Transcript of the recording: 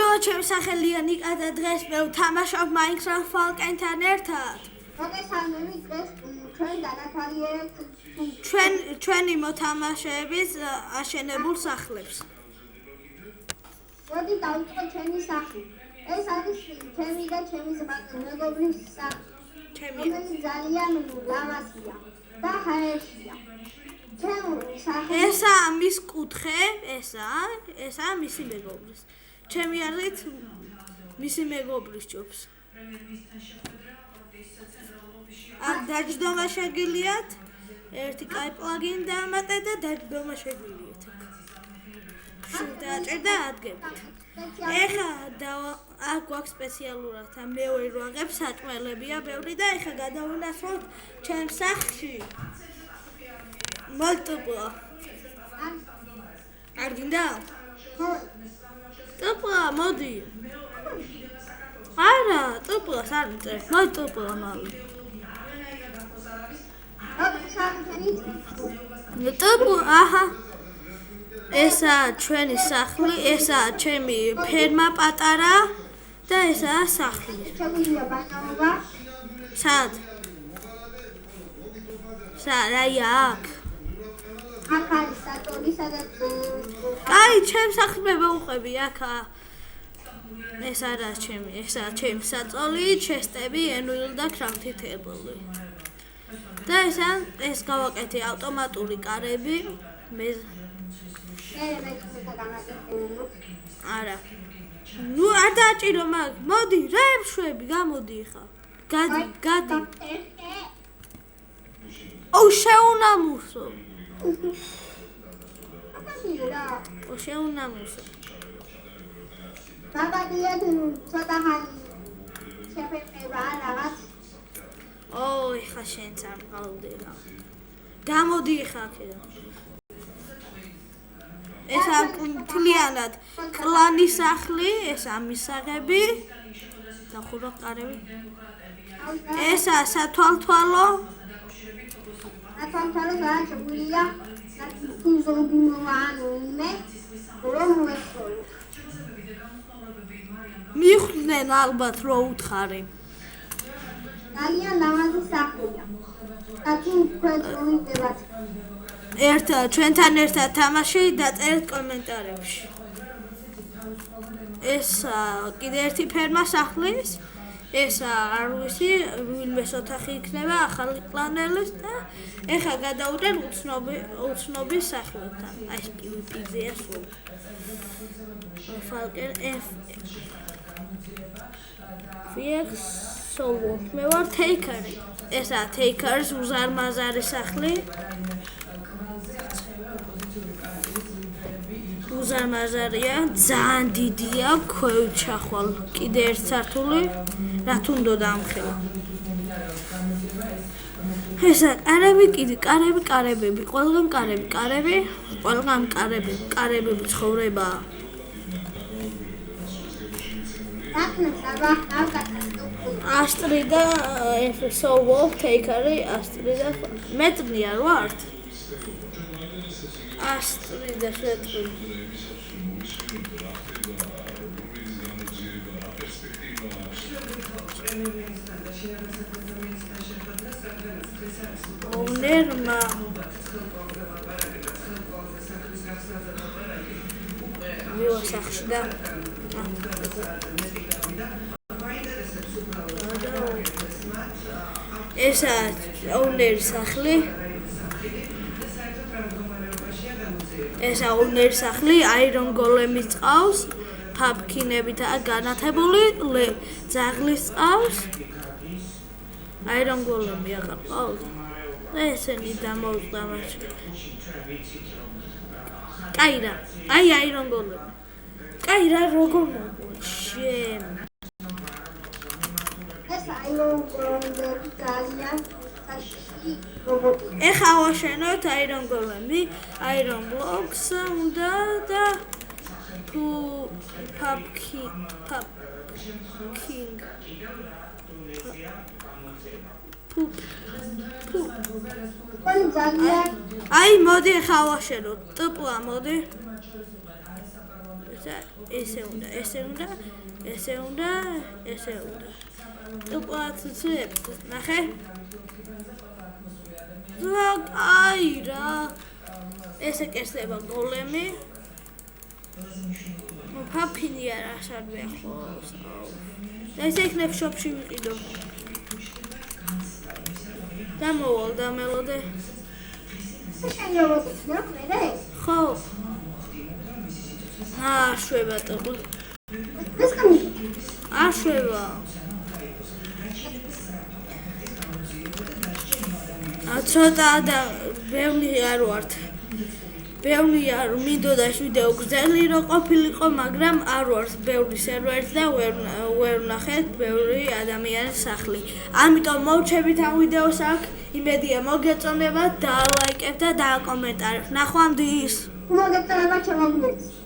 მოდიო, ჩემი სახელია ნიკა და დღეს მე ვთამაშობ Minecraft Falcon-თან ერთად. მოგესალმებით, დღეს ჩვენ დაგათვალიერებთ ჩვენი მოთამაშეების აშენებულ სახლებს. მოდი დავიწყოთ ჩემი სახლი. ეს არის ჩემი და ჩემი მეგობრის სახლი. რომელიც ძალიან ლამაზია და ჰაერშია. ესა მის კუთხე, ესა მისი მეგობრის. ჩემი აზრით მისი მეგობრის ჯობს. აქ დაჯდომა შეგიძლიათ, ერთი კაი პლაგინი დაამატეთ და დაჯდომა შეგიძლიათ. დააჭერ და ადგებით. ეხლა აქ გვაქვს სპეციალურად მეორე რვაღებს საჭმელებია ბევრი და ეხლა გადავინაცვლოთ ჩემს სახლში. Multiple. Arginda. Tupla modi. Ara, tupla sarte. Multiple mali. Tupla, aha. Esa ჩვენი სახლი, esa ჩემი ფერმა პატარა და esa სახლი. შეგვიძლია ბანაობა. სად? აი აქ. აქ არის საწოლი, სადაც აი, ჩემს სახლს მე ვუყები აქა. ეს არა ჩემი, ესაა ჩემი საწოლი, ჩესტები, ენვილი და crafting table. და ეს გავაკეთე ავტომატური კარები. მე არა. ნუ არ დააჭირო მაგ. მოდი, რა ემშვები, გამოდი ხა. გადი. შეუნამუსო. შეუნამუსო. ბაბადია ცოტა ხანი შეფერდება რაღაც. ეხა შენც არ მყავდება. გამოდი ხა აქედან. ეს მთლიანად კლანის სახლი, ეს ამისაღები. დახურვა კარები. ესა სათვალთვალო. Atantalo gara შეგვიძლია ზომბი მოვანიმე რომ მოესწრო. მიხვდნენ ალბათ რო უთხარი. ძალიან ლამაზი სახლია. კაცი თქვენ მომიდებათ. ჩვენთან ერთად თამაში დაწერეთ კომენტარებში. ეს კიდე ერთი ფერმა სახლის. ეს არ ვიცი, რუილმეს ოთახი იქნება ახალი კლანელის და ეხლა გადავდენ უცნობი სახლებთან. აი ეს PvP-ზეა სულ. Falcon FX solo. მე ვარ Taker-ი. ესა Taker-ს უზარმაზარი სახლი. უზარმაზარია, ძალიან დიდია, ქვევჩახვალ. კიდე ერთ სართული, რა თუნდო დამხელა. ესა კარებები, ყველგან კარებები ცხოვრება. Astrid და Solo, Taker-ი, Astrid და მეტრნია რო ართ. Astrid და შეტყვი. Ownerma. მივა სახში და ესა owner სახლი. ესა owner სახლი, iron golem-იც ყავს, pumpkin-ებითაა განათებული, ძაღლის ყავს. Iron golem-ი აღარ ყავს. ესენი დამოუკიდებელი. კაირა, აი iron golem-ი. კაირა როგორ მოგვშენ? ეს iron golem-ი ძალიან საშიში რობოტი. ეხა ვაშენოთ iron golem-ი, iron blocks უნდა და pumpkin. აი მოდი ხავაშენო ტპლა მოდი ესე უნდა. ტოპაციცებ, ნახე. აი რა. ესე კერსება გოლემი. ფაფინი არა შარბია ხო. და ესე იქნებ შოპში ვიყიდო. დამოვალ და მელოდე. შენ რობოტს ნახე? ხო. შვება ტოპ. ეს ხანი? შვება. ცოტა და ბევრი არ ვართ. ბევრი არ მინდოდა ვიდეო გრძელი რო ყოფილიყო, მაგრამ არ ვართ ბევრი სერვერს და ვერ ვნახეთ ბევრი ადამიანის სახლი. ამიტომ მოვჩებით ამ ვიდეოს აქ. იმედია მოგეწონებათ და ლაიკებთ და დააკომენტარებთ. ნახვამდის. მოგეწონება ჩემო ვიდეოს.